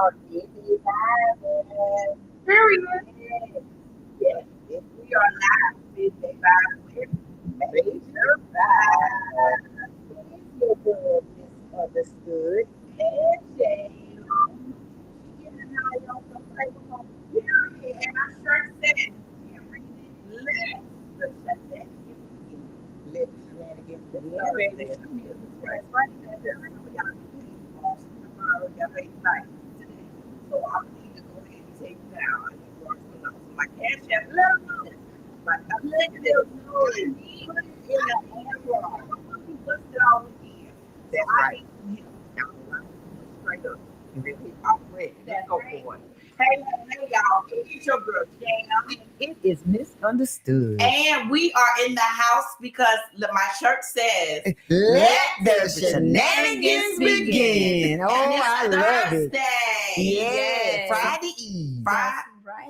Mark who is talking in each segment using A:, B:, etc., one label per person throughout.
A: This is live. Period. Yes, yes, we are live. This is live with Major Vibe. It is your girl, misunderstood. And Jay. She and I on the microphone. Period. And I sure said, can't read it. Let's the shenanigans begin. Let the shenanigans begin. That's right. We got tomorrow, we got late night today. So I need to go ahead and take it down. I need work to know. So my cash app level. My collective know in the camera. We bust it all again. That's right. Straight up. Really, I'm ready. Let's go for it. Hey, y'all. It's your girl, Jana.
B: It is misunderstood.
A: And we are in the house because my shirt says,
B: Let the shenanigans begin. Oh, I love it. Yeah, Friday Eve.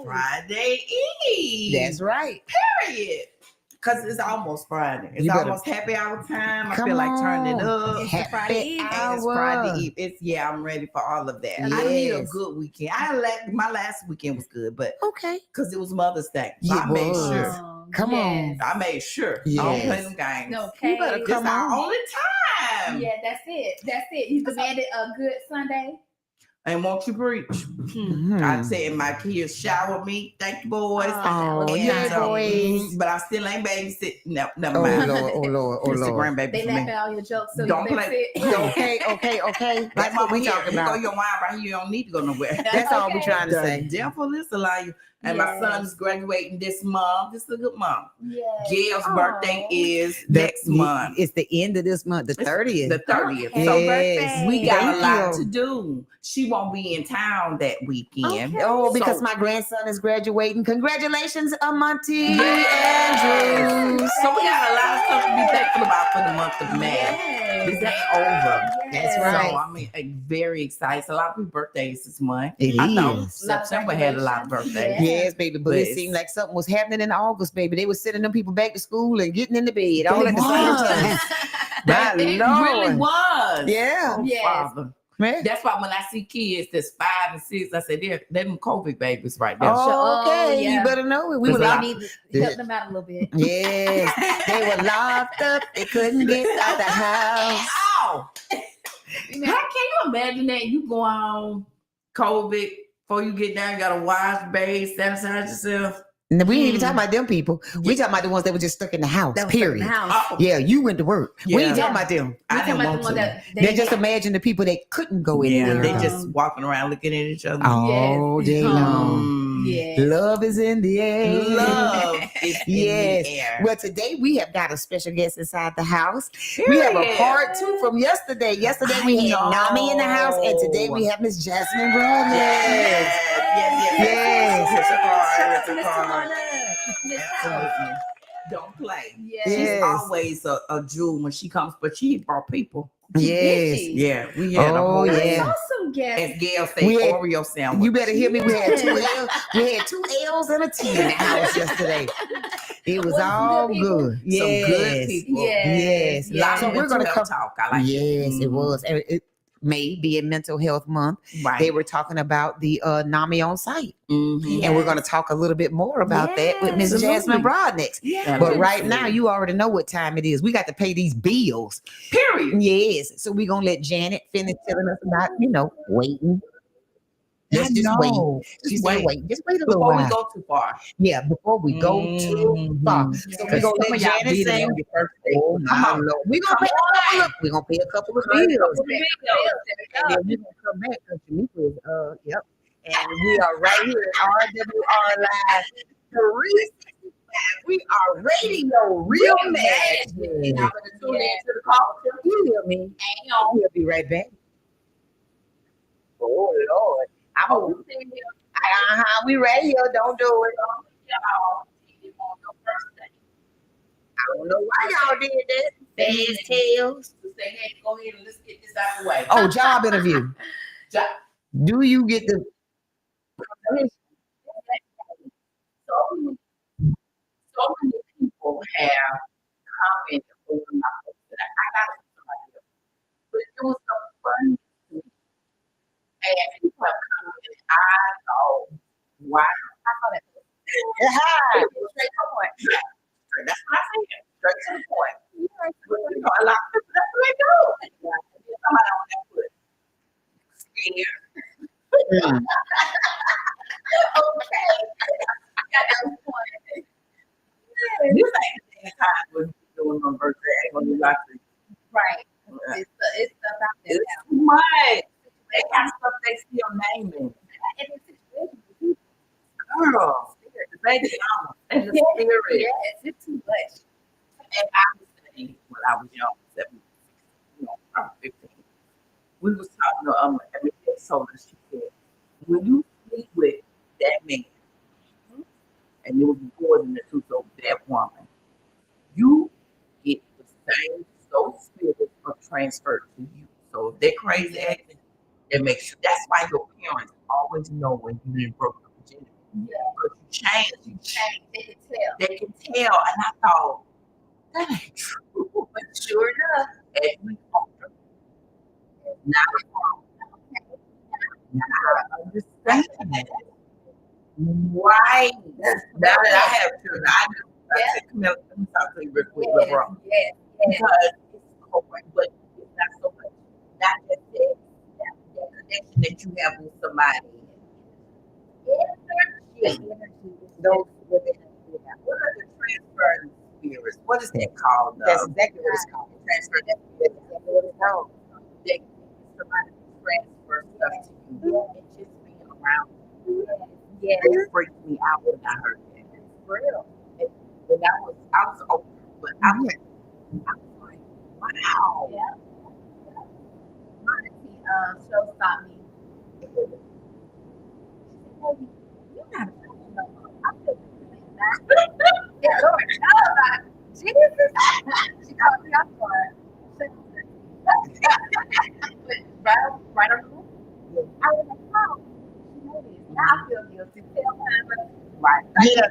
A: Friday Eve.
B: That's right.
A: Period. Because it's almost Friday. It's almost happy hour time. I feel like turning it up.
B: It's Friday Eve.
A: It's Friday Eve. I'm ready for all of that. Yes. I need a good weekend. My last weekend was good, but
B: okay.
A: Because it was Mother's Day. So I made sure.
B: Come on.
A: I made sure.
B: Yes.
A: I don't play them games.
C: Okay.
A: You better come on. Only time.
C: Yeah, that's it. You demanded a good Sunday.
A: And won't you preach? I said my kids shower me. Thank you, boys.
B: Oh, yeah, boys.
A: But I still ain't babysitting. No, never mind.
B: Oh, Lord.
A: Instagram
C: they laugh at all your jokes, so
A: don't
C: you
A: play.
B: Okay. That's what we talking about.
A: You go your wine right here. You don't need to go nowhere.
B: That's all we trying to say.
A: The devil is a liar. And my son is graduating this month. This is a good month.
C: Yes.
A: Gail's birthday is next month.
B: It's the end of this month, the 30th.
A: The 30th.
C: Okay.
A: So
B: yes.
A: we got a lot to do. She won't be in town that weekend.
B: Okay. Oh, because my grandson is graduating. Congratulations, Monty Andrews.
A: So we got a lot of stuff to be thankful about for the month of May.
C: Yes.
A: This ain't over.
B: That's right.
A: So I'm very excited. A lot of people's birthdays this month.
B: I
A: know September had a lot of birthdays.
B: Yes, baby, but it seemed like something was happening in August, baby. They were sending them people back to school and getting in the bed all at the same time.
A: It really was.
B: Yeah.
A: Oh,
C: yes.
A: Father.
B: Man.
A: That's why when I see kids that's 5 and 6, I say they're them COVID babies right there.
B: Okay,
C: yeah.
B: You better know it.
C: We need to help them out a little bit.
B: Yes, they were locked up. They couldn't get out the house.
A: Ow! How can you imagine that you go on COVID before you get down? You gotta wash, bathe, sanitize yourself.
B: And we ain't even talking about them people. We talking about the ones that were just stuck in the house. Period. Yeah, you went to work.
A: Yeah.
B: We ain't talking about them.
A: I didn't want to.
B: They just imagine the people that couldn't go anywhere.
A: They just walking around looking at each other
B: all day long.
C: Yes.
B: Love is in the air.
A: Love is in the air.
B: Well, today we have got a special guest inside the house. We have a part 2 from yesterday. Yesterday we had Nami in the house, and today we have Miss Jasmine Broadway.
A: Yes. Absolutely. Don't play.
C: Yes.
A: She's always a jewel when she comes, but she brought people.
B: Yes.
A: Yeah. We had a whole
C: awesome guest.
A: As Gail said, Oreo sandwich.
B: You better hear me. We had 2 L's. We had 2 L's and a T in the house yesterday. It was all good.
A: Some good people.
C: Yes.
A: So we're going to talk. I like it.
B: It was. It may be a mental health month.
A: Right.
B: They were talking about the NAMI on site.
A: Mm-hmm.
B: And we're going to talk a little bit more about that with Miss Jasmine Broadnex.
A: Yeah.
B: But right now, you already know what time it is. We got to pay these bills.
A: Period.
B: Yes. So we're going to let Janet finish telling us about, waiting. Let's just wait. She said, wait. Just wait a little while.
A: Before we go too far.
B: Yeah, before we go too far. So we're going to let Janet sing. Oh, my Lord. We're going to pay a couple of bills. And then we're going to come back because Tamika is, yep. And we are right here at RWR Live 365. We are radio real magic. I'm going to tune into the call. You hear me? We'll be right back. Oh, Lord. We radio. Don't do it. I don't know why y'all did that. Fast tails.
A: Say, hey, go ahead and let's get this out of the way.
B: Oh, job interview. Do you get the
A: so many people have commented over my post that I got somebody else. But it was so funny to me. And people have
B: Wow.
C: I saw that.
B: Yeah.
C: Straight to the point.
B: That's what I said. Straight to the point.
C: Yeah.
B: You know, a lot of people, that's what they do. Somebody on that foot. Scared.
C: Okay. Got that point.
B: This ain't the time when you're doing on birthday. Ain't gonna do nothing.
C: Right. It's stuff out there.
B: It's too much. They got stuff they still naming.
C: And it's situations.
B: Girl, the baby mama and the spirit.
C: Yes, it's too much.
B: And I was saying when I was young, 17, I'm 15. We was talking to every day, so she said, when you sleep with that man, and it was more than the truth of that woman, you get the same soul spirit are transferred to you. So if they're crazy acting, it makes you. That's why your parents always know when you didn't broke up virginity.
C: Yeah.
B: Because you changed.
C: You change. They can tell.
B: They can tell. And I thought, that ain't true.
C: But sure enough,
B: And we older. Now I understand. Right. Now that I have children, I said, come here, let me talk to you real quick, little bro.
C: yes.
B: Because it's correct, but it's not so much. Not just that connection that you have with somebody. Energy. Those women. What are the transferring spirits? What is that called? That's exactly what it's called. Transfer. That's exactly what it's called. They somebody transfer stuff to you and just being around.
C: Yes.
B: It freaked me out when I heard that. It's real. And when I was older, but I was like, wow.
C: Yeah. Show stopped me. You're not a person no more. I feel yeah, Lord, Jesus. She called me up for it. Right on the roof. I was like, oh, she know this. Now I feel guilty. Tell her,
B: Right.
C: yeah.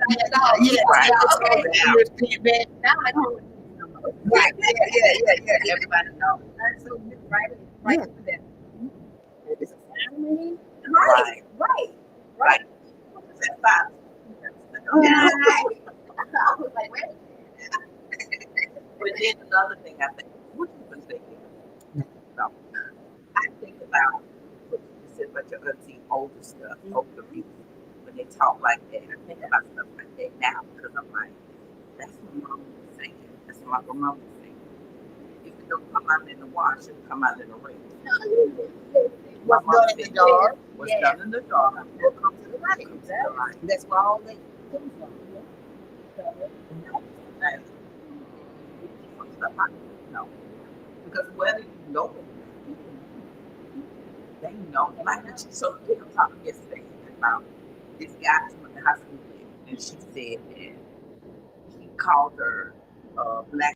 B: Okay.
C: Now I know what it is no more.
B: Right. Yeah.
C: Everybody knows. That's so good, right over there.
B: It's a family.
C: Right.
B: Right. That's fine.
C: I was like, wait.
B: But then another thing I think, what you been thinking? No. I think about what you said about your auntie, older stuff, older people, when they talk like that. I think about stuff like that now because I'm like, that's what mom was saying. That's what my grandma was saying. If it don't come out in the wash, it'll come out in the rain. What's done in the dark? What's done in the dark will come to the light. That's where all that comes from. No. Because whether you know it, they know. Like, so we were talking yesterday about this guy who went to high school with, and she said that he called her black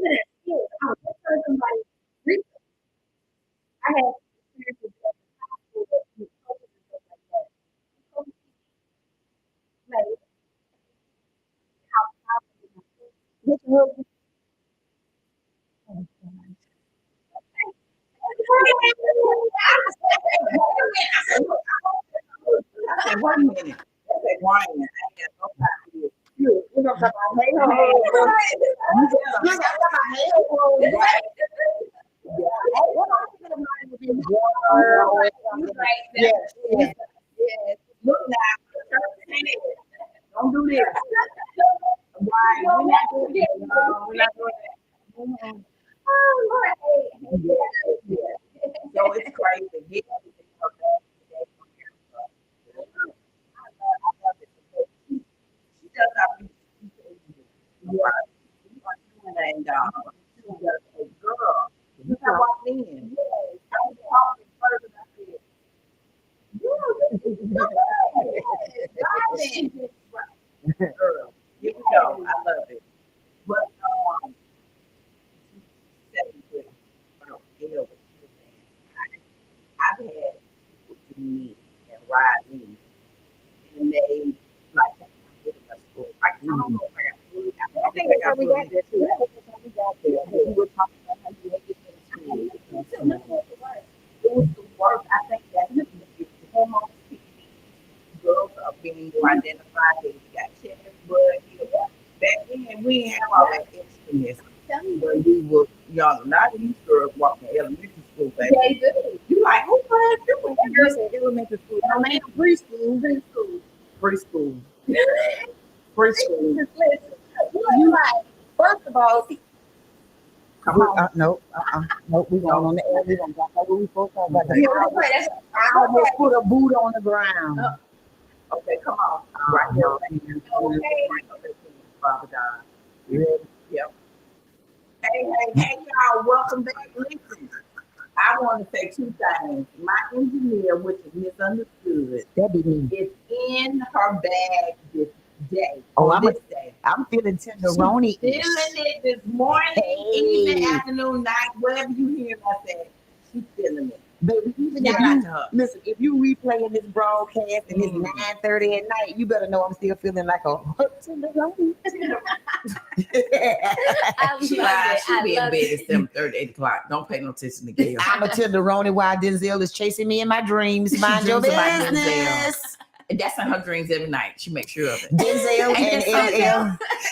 C: even as kids, I was just telling somebody recently, I had experiences at the hospital with COVID and stuff like that. COVID made how powerful my kids. This will
A: I said, wait a minute. I said, Ryan, I ain't got no time for this. We're going to talk about hey, you got my hey, right? Yes, yes, yes. Look now, don't do this. Right, we're not doing it. No, we're not doing that. Yes. So it's crazy. Get everything up there. I love it. She does not be right. And she does a girl. You I walked in. I was talking first and I said, girl, here we go. I love it. But I've had people to me and ride me, and they like I don't know if I got food. I think that's how we got there too. That's how we got there. We were talking about how you make it to school. It was the work. I think that's the hormones girls are being more identified. They got chest, blood, back then we didn't have all that extraness. When we were young, not these girls walking elementary school back. Yeah, do. You like who was doing? That girl said elementary school. No, man, preschool. Preschool. You like first of all. Come on.
B: Nope. We going on the air. We gonna talk about what we supposed to talk about. I almost put a boot on the ground.
A: Okay, come on. Right here. Okay. Father God. You ready? Yep. Hey, y'all. Welcome back. Listen, I want to say two things. My engineer, which is misunderstood,
B: that be me,
A: is in her bag this day.
B: This day. I'm feeling tenderoni.
A: Feeling it this morning, evening, afternoon, night, wherever you hear us at. She's feeling it.
B: Baby, if you replaying this broadcast and it's 9:30 at night, you better know I'm still feeling like a tenderoni.
A: She'll be in bed at 7:30, 8 o'clock. Don't pay no attention to Gail.
B: I'm a tenderoni while Denzel is chasing me in my dreams. Mind your business.
A: And that's in her dreams every night. She makes sure of it.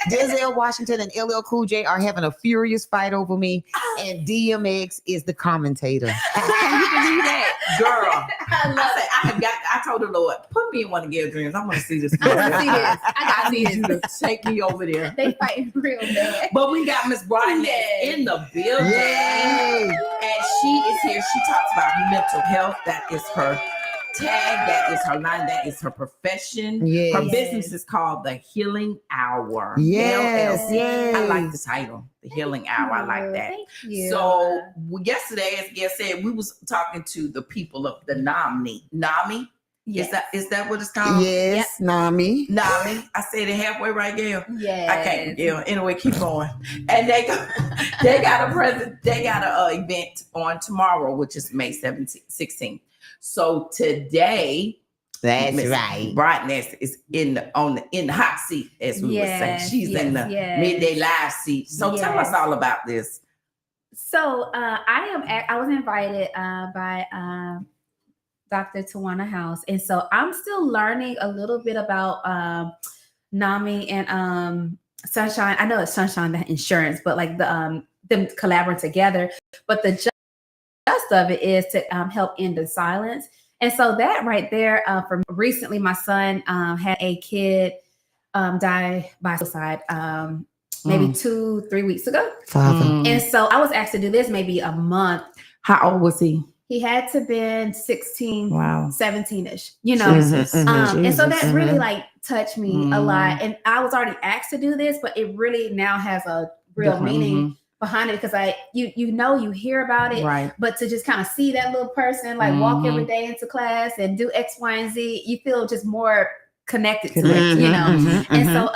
B: Denzel Washington and LL Cool J are having a furious fight over me, and DMX is the commentator.
A: Can you believe that, girl? I told the Lord, put me in one of Gail's dreams. I want to see this. I need you to take me over there.
C: They fighting real bad.
A: But we got Miss Brian in the building, and she is here. She talks about mental health. That is her tag, that is her line, that is her profession. Her business is called The Healing Hour. LLC. I like the title, The Healing Hour. I like that.
C: Thank you.
A: So yesterday, as Gail said, we was talking to the people of the NAMI. Yes. Is that what it's called?
B: Yes, yep. NAMI.
A: I said it halfway right, Gail.
C: Yes.
A: I can't, Gail. Anyway, keep going. And they got a event on tomorrow, which is May 16th. So today,
B: that's right.
A: Brightness is in the hot seat, as we would say. She's in the midday live seat. So tell us all about this.
C: So I was invited by Dr. Tawana House, and so I'm still learning a little bit about NAMI and Sunshine. I know it's Sunshine the insurance, but like them collaborating together. But the gist of it is to help end the silence. And so that right there, for recently, my son had a kid die by suicide maybe 2-3 weeks ago. And so I was asked to do this maybe a month.
A: How old was he?
C: He had to been 16, 17-ish,
B: Jesus.
C: And so that really like touched me a lot. And I was already asked to do this, but it really now has a real meaning behind it, because you hear about it, right? But to just kind of see that little person like walk every day into class and do X, Y, and Z, you feel just more connected to it, you know. And so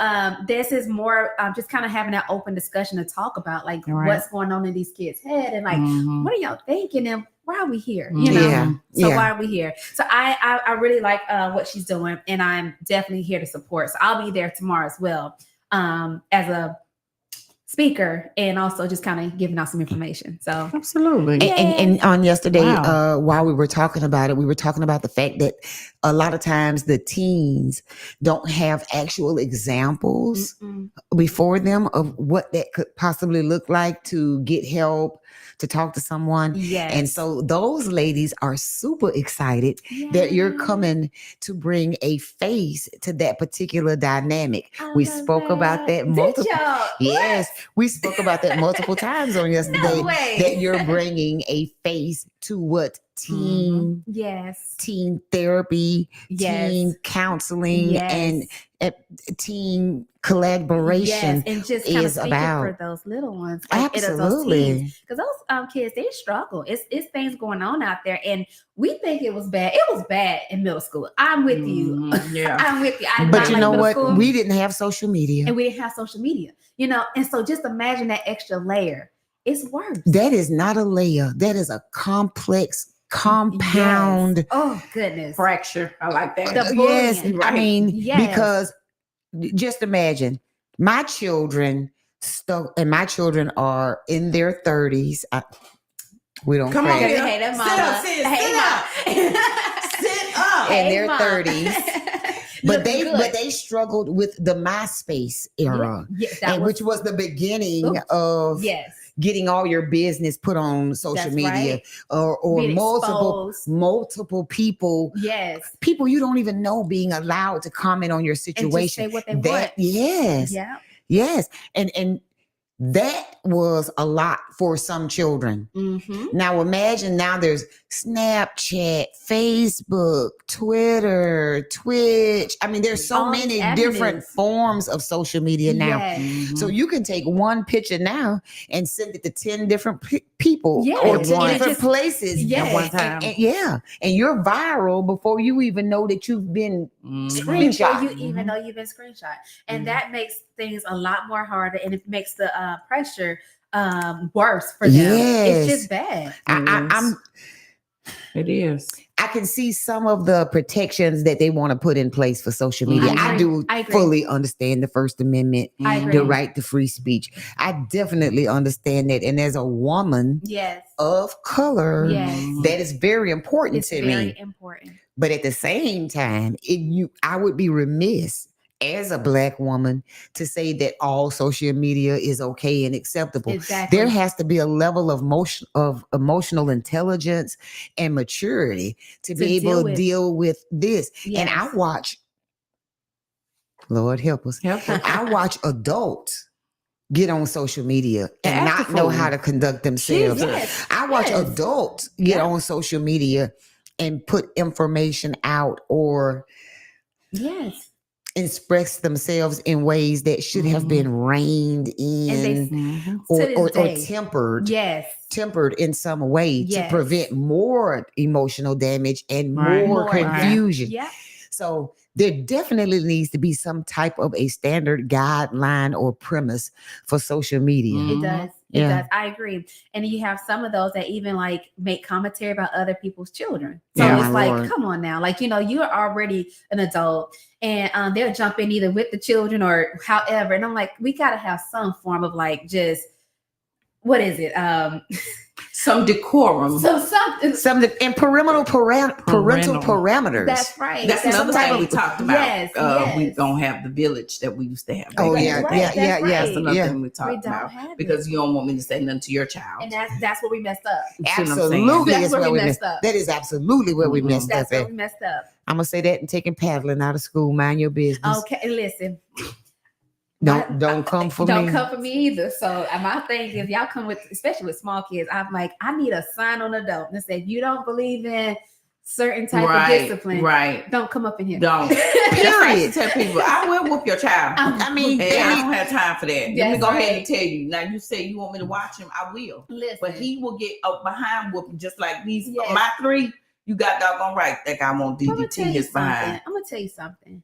C: this is more just kind of having that open discussion to talk about like what's going on in these kids' head and like what are y'all thinking and why are we here? You know, why are we here? So I really like what she's doing, and I'm definitely here to support. So I'll be there tomorrow as well as a speaker and also just kind of giving out some information. So
B: absolutely. And on yesterday, while we were talking about it, we were talking about the fact that a lot of times the teens don't have actual examples before them of what that could possibly look like to get help, to talk to someone. And so those ladies are super excited that you're coming to bring a face to that particular dynamic. We spoke about that multiple. Yes, we spoke about that multiple times on yesterday. That you're bringing a face to what teen therapy, teen counseling, and teen collaboration
C: and just kind of speaking
B: about
C: for those little ones, like
B: absolutely,
C: because those kids, they struggle. It's things going on out there, and we think it was bad. It was bad in middle school. I'm with you. I'm with you.
B: But you know what? We didn't have social media,
C: and we didn't have social media. You know, and so just imagine that extra layer. It's worse.
B: That is not a layer. That is a complex compound.
C: Oh goodness,
D: fracture. I like that.
B: Yes, I mean, because just imagine my children and my children are in their 30s. We don't
D: come on,
C: hey, that mama.
D: Sit up.
B: In their 30s. But they struggled with the MySpace era, which was the beginning of getting all your business put on social media, or multiple people, people you don't even know being allowed to comment on your situation.
C: And just say what they want.
B: Yes, and that was a lot for some children. Now imagine now there's Snapchat, Facebook, Twitter, Twitch. I mean, there's so many different forms of social media now. So you can take one picture now and send it to 10 different people or 10 different places at one time. And you're viral before you even know that you've been screenshot.
C: Before you even know you've been screenshot. And that makes things a lot more harder, and it makes the pressure worse for them. It's just bad.
D: It is.
B: I can see some of the protections that they want to put in place for social media. I do fully understand the First Amendment, the right to free speech. I definitely understand that. And as a woman of color, that is very important to me.
C: Very important.
B: But at the same time, I would be remiss as a Black woman to say that all social media is okay and acceptable.
C: Exactly.
B: There has to be a level of emotional intelligence and maturity to be able to deal with this. And I watch, Lord help us, I watch adults get on social media and not know how to conduct themselves. I watch adults get on social media and put information out or express themselves in ways that should have been reined in or tempered. Tempered in some way to prevent more emotional damage and more confusion. So there definitely needs to be some type of a standard guideline or premise for social media.
C: It does. It does. I agree. And you have some of those that even like make commentary about other people's children. So it's like, come on now. Like, you know, you're already an adult and they'll jump in either with the children or however. And I'm like, we got to have some form of like, just, what is it?
D: Some decorum.
B: Something and parental parameters.
C: That's right.
D: That's another thing we talked about. We don't have the village that we used to have. That's another thing we talked about. Because you don't want me to say nothing to your child.
C: And that's where we messed up.
B: Absolutely.
C: That's where we messed up.
B: That is absolutely where we messed up.
C: That's where we messed up.
B: I'm gonna say that and taking paddling out of school. Mind your business.
C: Okay, listen.
B: Don't come for me.
C: Don't come for me either. So my thing is, y'all come with, especially with small kids. I'm like, I need a sign on the door that says you don't believe in certain type of discipline. Don't come up in here.
D: Don't. Period. Tell people, I will whoop your child.
B: I mean,
D: I don't have time for that. Let me go ahead and tell you. Now you say you want me to watch him, I will.
C: Listen.
D: But he will get up behind whooping just like these. My three, you got doggone right. That guy won't DDT his behind.
C: I'm gonna tell you something.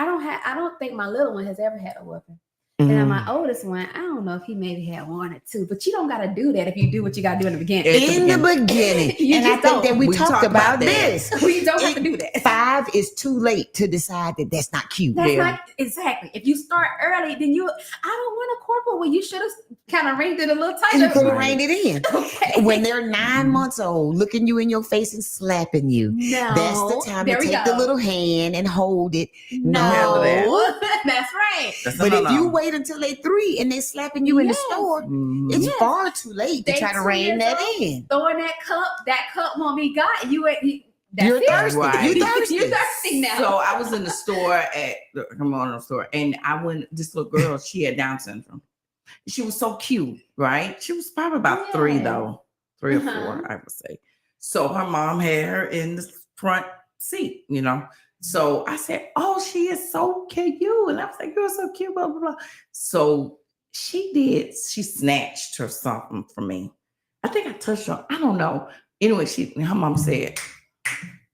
C: I don't think my little one has ever had a whooping. And then my oldest one, I don't know if he maybe had one or two, but you don't got to do that if you do what you got to do in the beginning.
B: In the beginning. And I think that we talked about this.
C: We don't have to do that.
B: 5 is too late to decide that that's not cute.
C: That's not, exactly. If you start early, then I don't want a corporal. Well, you should have kind of reined it a little tighter.
B: You could have reined it in. Okay. When they're 9 months old, looking you in your face and slapping you. No. That's the time to take the little hand and hold it.
C: No. That's right.
B: But if you wait until they're 3 and they're slapping you in the store, it's far too late to try to rein that in.
C: Throwing that cup won't be got. You're
B: thirsty.
D: Right.
C: You're thirsty now.
D: So I was in the store and I went. This little girl, she had Down syndrome. She was so cute, right? She was probably about 3 though, 3 or 4, I would say. So her mom had her in the front seat, So I said, "Oh, she is so cute," and I was like, "You're so cute," blah blah blah. So she snatched her something from me. I think I touched her. I don't know. Anyway, her mom said,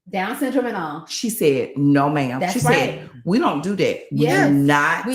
C: Down syndrome and all.
D: She said, "No, ma'am."
C: That's
D: she
C: right.
D: said, "We don't do that. We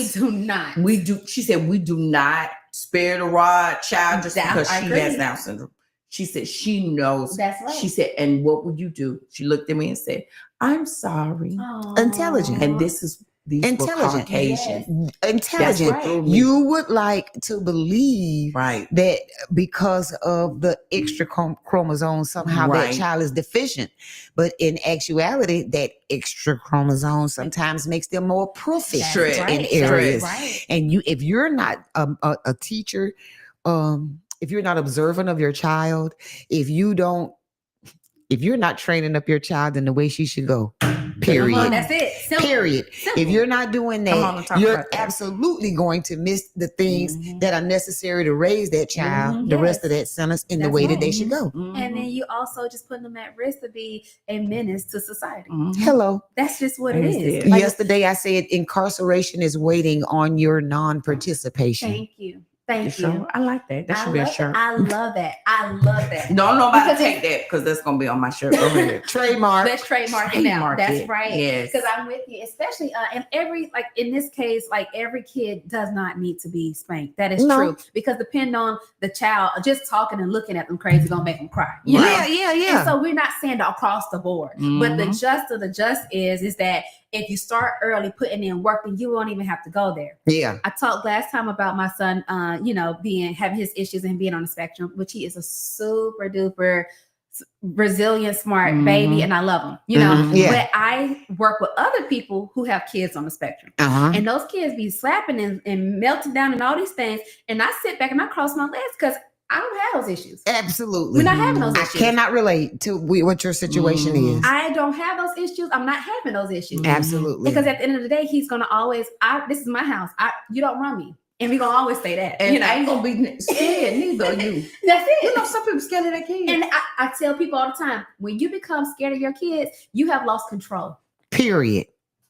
D: do not. We do." She said, "We do not spare the rod child just because she has Down syndrome." She said she knows.
C: That's right.
D: She said, "And what would you do?" She looked at me and said, "I'm sorry."
C: Aww.
B: Intelligent.
D: And these intelligent.
B: Yes. Intelligent. You would like to believe that because of the extra chromosome, somehow that child is deficient. But in actuality, that extra chromosome sometimes makes them more proficient in areas. Right. And if you're not a teacher, if you're not observant of your child, if you're not training up your child in the way she should go, period.
C: That's it. Simple.
B: Period. Simple. If you're not doing that, you're absolutely going to miss the things that are necessary to raise that child, the rest of that sentence in the way that they should go.
C: And then you also just putting them at risk to be a menace to society.
B: Hello.
C: That's just what it is.
B: Yesterday I said incarceration is waiting on your non-participation.
C: Thank you. Thank you.
D: I like that. That should be a shirt.
C: I love that.
D: Don't nobody take that because that's gonna be on my shirt. Go ahead.
B: Trademark.
C: Let's trademark it now. That's right.
D: Yes.
C: Because I'm with you, especially in in this case, every kid does not need to be spanked. That is true. Because depending on the child, just talking and looking at them crazy gonna make them cry.
B: Yeah.
C: And so we're not saying that across the board, but the just is that if you start early putting in work, then you won't even have to go there.
B: Yeah.
C: I talked last time about my son, having his issues and being on the spectrum, which he is a super duper resilient, smart baby, and I love him, But I work with other people who have kids on the spectrum, and those kids be slapping and melting down and all these things, and I sit back and I cross my legs because I don't have those issues.
B: Absolutely.
C: We're not having those issues.
B: I cannot relate to what your situation is.
C: I don't have those issues. I'm not having those issues.
B: Absolutely.
C: Because at the end of the day, he's going to always, this is my house. You don't run me. And we're going to always say that.
D: And I ain't going to be scared, neither are you.
C: That's it.
D: Some people scared of their kids.
C: And I tell people all the time, when you become scared of your kids, you have lost control.
B: Period.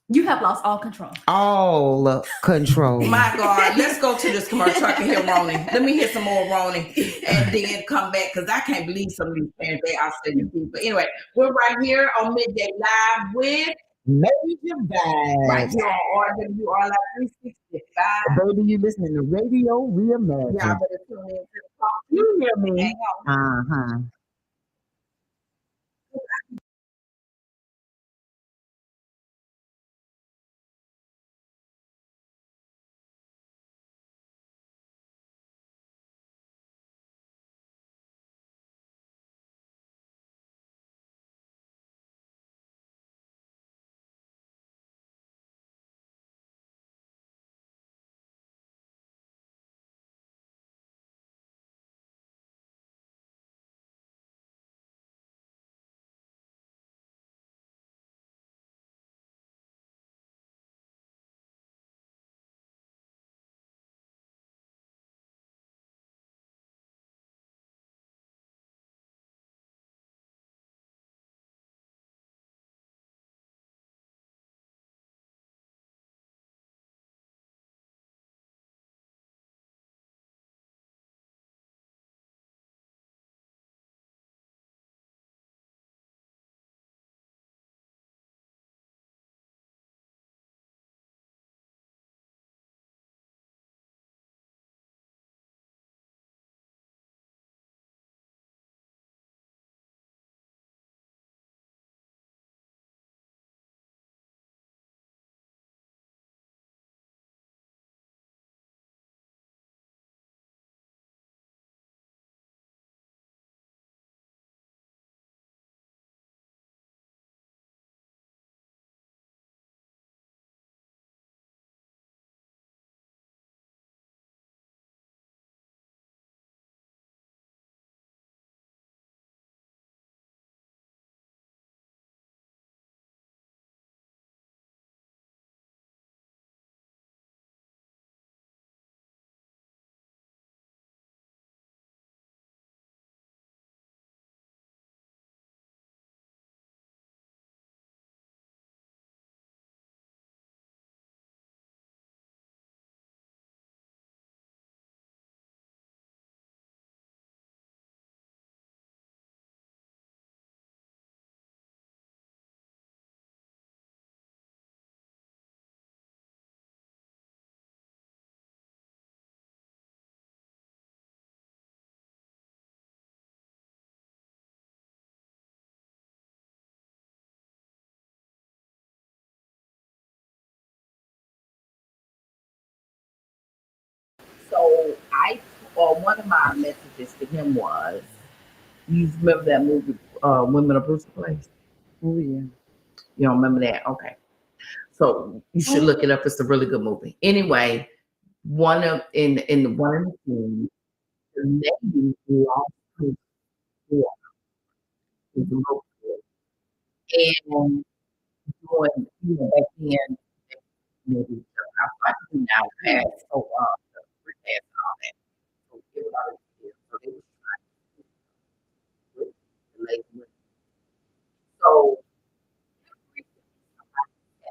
C: You have lost all control.
B: All control.
D: My God, let's go to this commercial. I can hear Ronnie. Let me hear some more Ronnie and then come back because I can't believe some of these parents, they are sending people. Anyway, we're right here on Midday Live with
B: Major Vibes.
D: Right here on RWR Live 365.
B: Baby, you listening to Radio Reimagined.
D: Yeah, I better tune in to the call.
B: You hear me?
D: Hang on.
A: So one of my messages to him was, you remember that movie, Women of Brewster Place?
B: Oh yeah.
A: You don't remember that? Okay. So you should look it up. It's a really good movie. Anyway, one of in the one of the scenes, the lady lost her daughter, his little kid, and doing, back then, maybe I think now past, so free pass and all that. So everybody was there. So they was trying to get the lady with. So somebody said,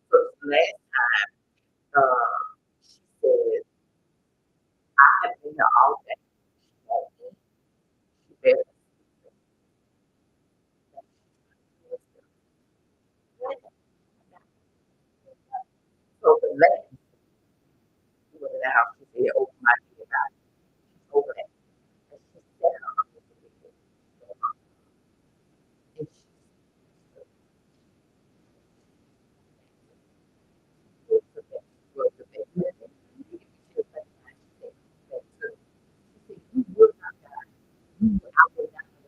A: so last time, she said, I have been here all day. She better. So the lady went in the house. She said, "Open my dear God." She opened it, and she sat up in the bed. And she was the best. Was the best. She was like, she said, "You would not die. I would not die."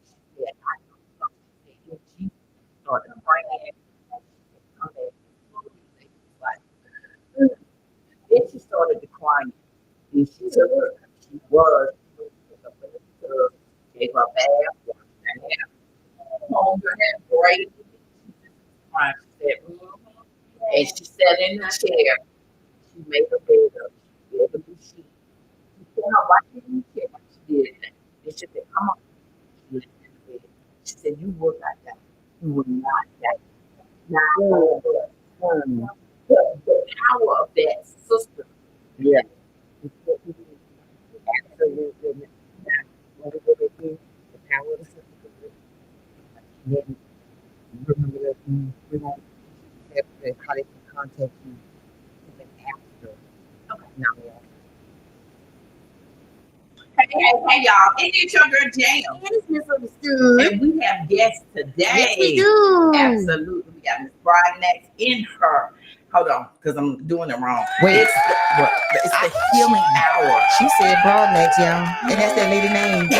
A: She said, "I know something." She said, "If Jesus started praying, come back." Like, then she started declining. And she took her. She was. Gave her a bath, washed her hair, combed her hair, braided it. She said, and she sat in the chair. She made her bed up. She gave her new sheet. She said, "Now, why didn't you care what she did?" And she said, "Come on." She lay in the bed. She said, "You will not die. You will not die." Now, the power of that sister. Yeah. Absolutely. What did they do? The power of the sister. Then remember that we won't have how they can contact you even after. Okay. Now, hey, y'all. It is your girl Jam.
B: It is misunderstood.
A: And we have guests today.
B: Yes, we do.
A: Absolutely. We got Miss Brian next in her. Hold on, because I'm doing it wrong.
B: Wait.
A: It's the healing hour.
B: She said Broadnex, y'all. And that's that lady name.
A: I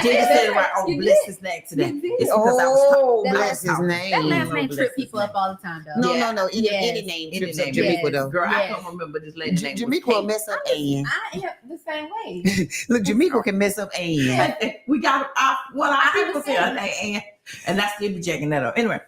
A: did say it right. Oh, Bliss is next today. It's because I was
B: bless his name.
C: That last name trip people up all the time, though.
B: No, any name trips up Jamaica, though.
A: Girl, I don't remember this lady name.
B: Jamaica will mess up Ann.
C: I am the same way.
B: Look, Jamaica can mess up Ann.
A: We got one of our people say her name, and I still be checking that up. Anyway,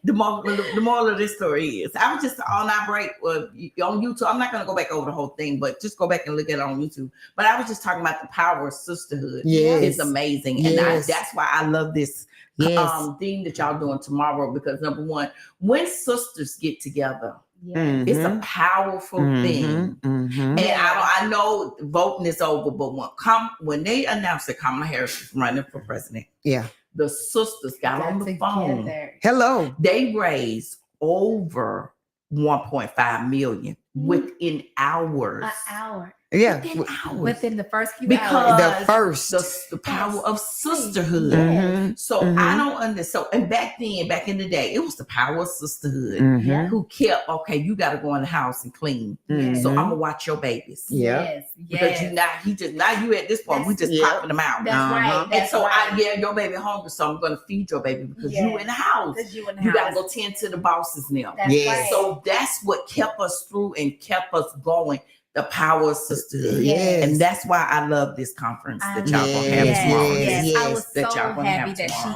A: the moral of this story is, I was just on our break on YouTube. I'm not going to go back over the whole thing, but just go back and look at it on YouTube. But I was just talking about the power of sisterhood.
B: Yes.
A: It's amazing. And that's why I love this thing that y'all doing tomorrow, because number one, when sisters get together, it's a powerful thing. And I know voting is over, but when they announced that Kamala Harris is running for president, the sisters got on the phone.
B: Hello.
A: They raised over 1.5 million within hours.
C: An hour.
B: Yeah,
C: within the first few
A: because
C: hours.
A: the power of sisterhood. So I don't understand. So, and back in the day, it was the power of sisterhood who kept, okay, you got to go in the house and clean. So I'm gonna watch your babies.
C: Yes.
A: Because you at this point, we just popping them out.
C: That's right.
A: And so your baby hungry, so I'm gonna feed your baby because you in the house. You gotta go tend to the bosses now.
C: That's right.
A: So that's what kept us through and kept us going. The power of sisterhood. And that's why I love this conference that y'all gonna have tomorrow.
C: I was so happy that she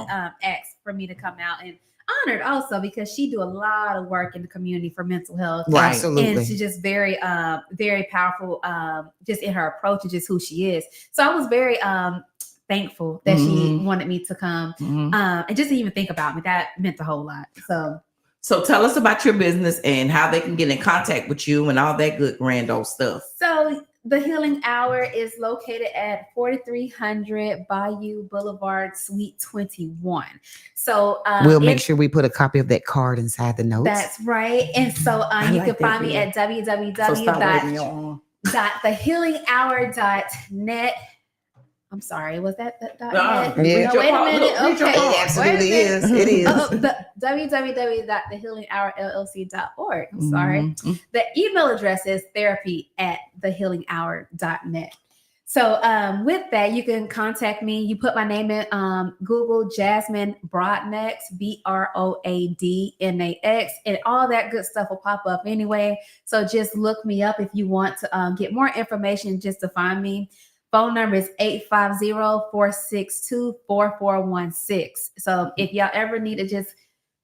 C: asked for me to come out, and honored also because she do a lot of work in the community for mental health.
B: Right. Absolutely.
C: And she's just very very powerful just in her approach and just who she is. So I was very thankful that she wanted me to come and just to even think about me. That meant a whole lot.
A: So tell us about your business and how they can get in contact with you and all that good grand old stuff.
C: So the Healing Hour is located at 4300 Bayou Boulevard, Suite 21. So
B: we'll make sure we put a copy of that card inside the notes.
C: That's right. And so you can find me at www.thehealinghour.net. I'm sorry, was that the .net?
B: Yeah.
C: No, wait a minute. Okay,
B: It absolutely is. It is.
C: The www.thehealinghourllc.org. I'm sorry.
D: Mhm.
C: The email address is therapy@thehealinghour.net. So with that, you can contact me. You put my name in Google, Jasmine Broadnax, Broadnax, and all that good stuff will pop up anyway. So just look me up if you want to get more information just to find me. Phone number is 850-462-4416. So if y'all ever need to just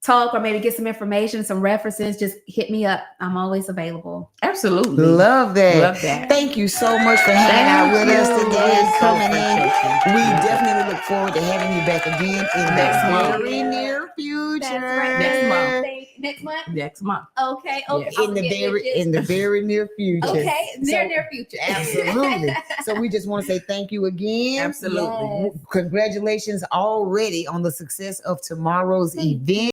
C: talk or maybe get some information, some references, just hit me up. I'm always available.
D: Absolutely.
B: Love that.
D: Love that.
B: Thank you so much for hanging out with us today and coming in. We definitely look forward to having you back again in
D: Next
B: the
D: month.
B: very near future.
C: That's right.
D: Next month.
C: Next month?
D: Next month.
C: Okay. Okay.
D: Yes.
B: In the very near future.
C: Okay. Near future.
B: Absolutely. So we just want to say thank you again.
D: Absolutely.
C: Yes.
B: Congratulations already on the success of tomorrow's event.